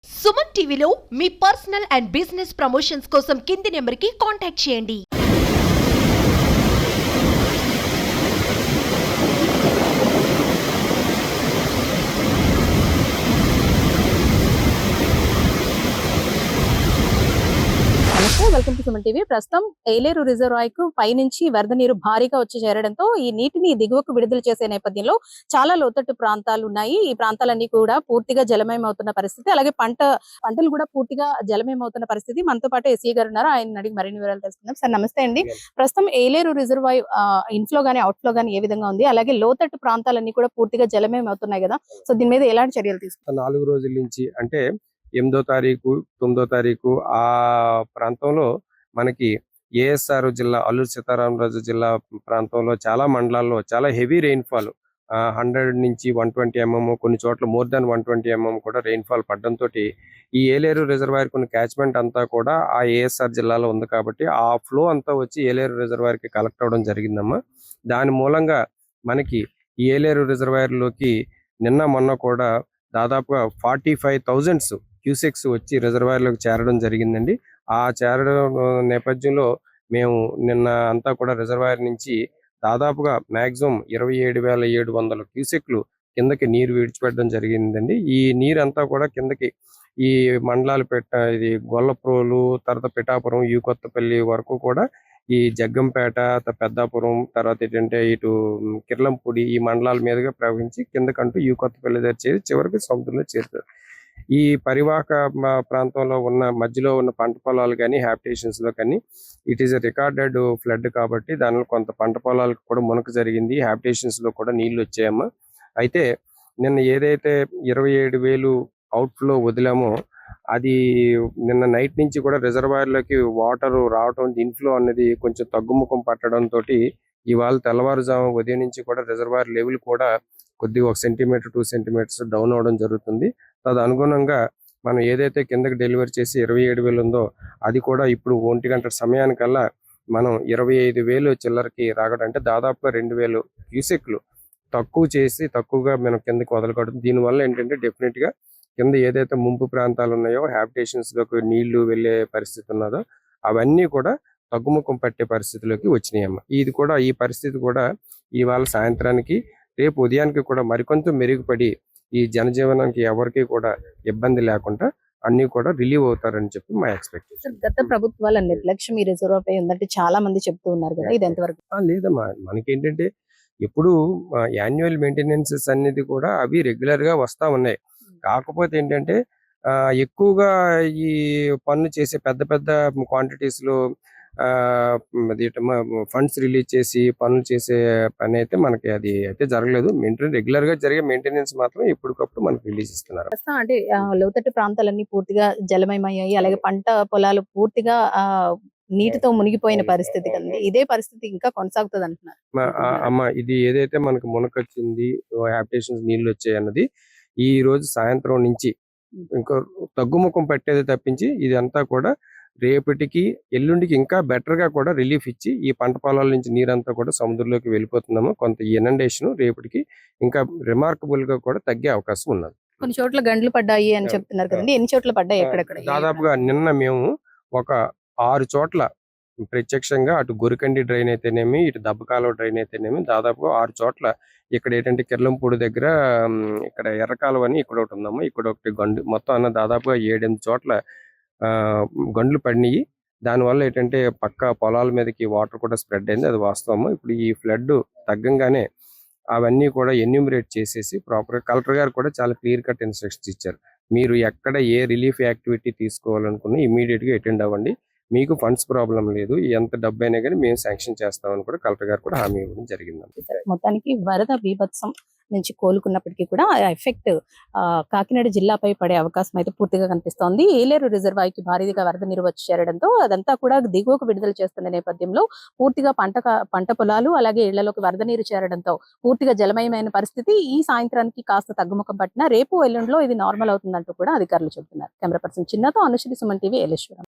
సుమన్ టీవీలో మీ personal and business promotions కోసం కింది నెంబర్కి కాంటాక్ట్ చేయండి. నమస్తే, వెల్కమ్ టు సుమన్ టీవీ. ప్రస్తుతం ఏలేరు రిజర్వాయర్కు పైనుంచి వరద నీరు భారీగా వచ్చి చేరడంతో ఈ నీటిని దిగువకు విడుదల చేసే నేపథ్యంలో చాలా లోతట్టు ప్రాంతాలు ఉన్నాయి. ఈ ప్రాంతాలన్నీ కూడా పూర్తిగా జలమయం అవుతున్న పరిస్థితి, అలాగే పంటలు కూడా పూర్తిగా జలమయం అవుతున్న పరిస్థితి. మనతో పాటు ఎస్ఈ గారు ఉన్నారు, ఆయన అడిగి మరిన్ని వివరాలు తెలుసుకుందాం. సార్ నమస్తే అండి. ప్రస్తుతం ఏలేరు రిజర్వాయర్ ఇన్ఫ్లో గానీ అవుట్ఫ్లో గానీ ఏ విధంగా ఉంది, అలాగే లోతట్టు ప్రాంతాలన్నీ కూడా పూర్తిగా జలమయం అవుతున్నాయి కదా, సో దీని మీద ఎలాంటి చర్యలు తీసుకుంటారు? 4 రోజుల నుంచి అంటే 8వ తారీఖు 9వ తారీఖు ఆ ప్రాంతంలో మనకి ఏఎస్ఆర్ జిల్లా అల్లూరు సీతారామరాజు జిల్లా ప్రాంతంలో చాలా మండలాల్లో చాలా హెవీ రెయిన్ఫాల్ 100 నుంచి 120 mm, కొన్ని చోట్ల మోర్ దాన్ 120 mm కూడా రెయిన్ఫాల్ పడడంతో ఈ ఏలేరు రిజర్వాయర్ కొన్ని క్యాచ్మెంట్ అంతా కూడా ఆ ఏఎస్ఆర్ జిల్లాలో ఉంది కాబట్టి ఆ ఫ్లో అంతా వచ్చి ఏలేరు రిజర్వాయర్కి కలెక్ట్ అవ్వడం జరిగిందమ్మా. దాని మూలంగా మనకి ఈ ఏలేరు రిజర్వాయర్లోకి నిన్న మొన్న కూడా దాదాపుగా 45,000 క్యూసెక్స్ వచ్చి రిజర్వాయర్లోకి చేరడం జరిగిందండి. ఆ చేరడం నేపథ్యంలో మేము నిన్న అంతా కూడా రిజర్వాయర్ నుంచి దాదాపుగా మాక్సిమం 27,700 క్యూసెక్లు కిందకి నీరు విడిచిపెట్టడం జరిగిందండి. ఈ నీరంతా కూడా కిందకి ఈ మండలాలు ఇది గొల్లప్రోలు, తర్వాత పిఠాపురం, కొత్తపల్లి వరకు కూడా ఈ జగ్గంపేట, పెద్దాపురం, తర్వాత ఏంటంటే ఇటు కిర్లంపూడి ఈ మండలాల మీదుగా ప్రవహించి కిందకంటూ కొత్తపల్లి దగ్గర చేరి చివరికి సముద్రంలో చేరుతారు. ఈ పరివాహక ప్రాంతంలో ఉన్న మధ్యలో ఉన్న పంట పొలాలు కానీ హ్యాబిటేషన్స్ లో కానీ ఇట్ ఈస్ రికార్డెడ్ ఫ్లడ్ కాబట్టి దానిలో కొంత పంట పొలాలకు కూడా మునక జరిగింది. హ్యాబిటేషన్స్ లో కూడా నీళ్లు వచ్చాయమ్మా. అయితే నిన్న ఏదైతే 27,000 అవుట్ఫ్లో వదిలామో అది నిన్న నైట్ నుంచి కూడా రిజర్వాయర్ లోకి వాటర్ రావడం, ఇన్ఫ్లో అనేది కొంచెం తగ్గుముఖం పట్టడంతో ఇవాళ తెల్లవారుజాము ఉదయం నుంచి కూడా రిజర్వాయర్ లెవెల్ కూడా కొద్దిగా 1 సెంటీమీటర్ 2 సెంటీమీటర్స్ డౌన్ అవడం జరుగుతుంది. తదనుగుణంగా మనం ఏదైతే కిందకి డెలివరీ చేసి 27,000 ఉందో అది కూడా ఇప్పుడు 1 గంట సమయానికల్లా మనం 25,000 చిల్లరకి రాగడం, అంటే దాదాపుగా 2,000 క్యూసెక్లు తక్కువ చేసి తక్కువగా మనం కిందకి వదలకూడదు. దీనివల్ల ఏంటంటే డెఫినెట్ గా కింద ఏదైతే ముంపు ప్రాంతాలు ఉన్నాయో హ్యాబిటేషన్స్ లోకి నీళ్లు వెళ్లే పరిస్థితి ఉన్నదో అవన్నీ కూడా తగ్గుముఖం పట్టే పరిస్థితిలోకి వచ్చినాయమ్మ. ఇది కూడా ఈ పరిస్థితి కూడా ఇవాళ సాయంత్రానికి రేపు ఉదయానికి కూడా మరికొంత మెరుగుపడి ఈ జనజీవనానికి ఎవరికి కూడా ఇబ్బంది లేకుండా అన్ని కూడా రిలీవ్ అవుతారని చెప్పి మా ఎక్స్పెక్టేషన్. గత ప్రభుత్వాల నిర్లక్ష్యం ఈ రిజర్వాయర్ పై ఉందంటే చాలా మంది చెప్తూ ఉన్నారు కదా, ఇది ఎంతవరకు? లేదమ్మా, మనకేంటంటే ఎప్పుడు యాన్యువల్ మెయింటెనెన్సెస్ అనేది కూడా అవి రెగ్యులర్ గా వస్తా ఉన్నాయి. కాకపోతే ఏంటంటే ఎక్కువగా ఈ పనులు చేసే పెద్ద పెద్ద క్వాంటిటీస్ లో ఫండ్స్ రిలీజ్ చేసి పనులు చేసే పని అయితే మనకి అది అయితే జరగలేదు. రెగ్యులర్ గా జరిగే మెయింటెనెన్స్ మాత్రం ఎప్పటికప్పుడు మనకి రిలీజ్ ఇస్తున్నారు. అంటే లోతట్టు ప్రాంతాలన్నీ పూర్తిగా జలమయమయ్యాయి, అలాగే పంట పొలాలు పూర్తిగా నీటితో మునిగిపోయిన పరిస్థితి కదండి. ఇదే పరిస్థితి ఇంకా కొనసాగుతుంది అంటున్నారు. అమ్మ, ఇది ఏదైతే మనకు మునకొచ్చింది, హ్యాబిటేషన్స్ నీళ్లు వచ్చాయి అన్నది ఈ రోజు సాయంత్రం నుంచి ఇంకా తగ్గుముఖం పట్టేది తప్పించి ఇదంతా కూడా రేపటికి ఎల్లుండికి ఇంకా బెటర్ గా కూడా రిలీఫ్ ఇచ్చి ఈ పంట పొలాల నుంచి నీరంతా కూడా సముద్రంలోకి వెళ్ళిపోతుందమ్మా. కొంత ఇనండేషన్ రేపటికి ఇంకా రిమార్కబుల్ గా కూడా తగ్గే అవకాశం ఉన్నది. కొన్ని చోట్ల గంటలు పడ్డాయి అని చెప్తున్నారు కదండి, ఎన్ని చోట్ల పడ్డాయి, ఎక్కడెక్కడ? దాదాపుగా నిన్న మేము ఒక 6 చోట్ల ప్రత్యక్షంగా అటు గొరికండి డ్రైన్ అయితేనేమి, ఇటు దబ్బకాలువ డ్రైన్ అయితేనేమి దాదాపు 6 చోట్ల. ఇక్కడ ఏంటంటే కిర్లంపూడి దగ్గర ఇక్కడ ఎర్రకాలువ అని ఇక్కడ ఒకటి ఉందమ్మా, ఇక్కడ ఒకటి గండు, మొత్తం అన్న దాదాపుగా 7-8 చోట్ల గండ్లు పడినాయి. దానివల్ల ఏంటంటే పక్క పొలాల మీదకి వాటర్ కూడా స్ప్రెడ్ అయింది, అది వాస్తవము. ఇప్పుడు ఈ ఫ్లడ్ తగ్గంగానే అవన్నీ కూడా ఎన్యూమరేట్ చేసేసి ప్రాపర్ కలెక్టర్ గారు కూడా చాలా క్లియర్ కట్ ఇన్స్ట్రక్షన్స్ ఇచ్చారు. మీరు ఎక్కడ ఏ రిలీఫ్ యాక్టివిటీ తీసుకోవాలనుకున్నా ఇమీడియట్ గా అటెండ్ అవ్వండి, మీకు ఫండ్స్ ప్రాబ్లం లేదు, ఎంత డబ్బు అయినా కానీ మేము శాంక్షన్ చేస్తామని కూడా కలెక్టర్ గారు కూడా హామీ ఇవ్వడం జరిగింది. మొత్తానికి వరద బీభత్సం నుంచి కోలుకున్నప్పటికీ కూడా ఆ ఎఫెక్ట్ కాకినాడ జిల్లాపై పడే అవకాశం అయితే పూర్తిగా కనిపిస్తోంది. ఏలేరు రిజర్వాయర్ కి భారీగా వరద నీరు వచ్చి చేరడంతో అదంతా కూడా దిగువకు విడుదల చేస్తున్న నేపథ్యంలో పూర్తిగా పంట పొలాలు అలాగే ఇళ్లలోకి వరద నీరు చేరడంతో పూర్తిగా జలమయమైన పరిస్థితి. ఈ సాయంత్రానికి కాస్త తగ్గుముఖం పట్టిన రేపు ఎల్లుండిలో ఇది నార్మల్ అవుతుందంటూ కూడా అధికారులు చెబుతున్నారు. కెమెరా పర్సన్ చిన్నతో అనుశ్రీ, సుమన్ టీవీ, ఏలేశ్వరం.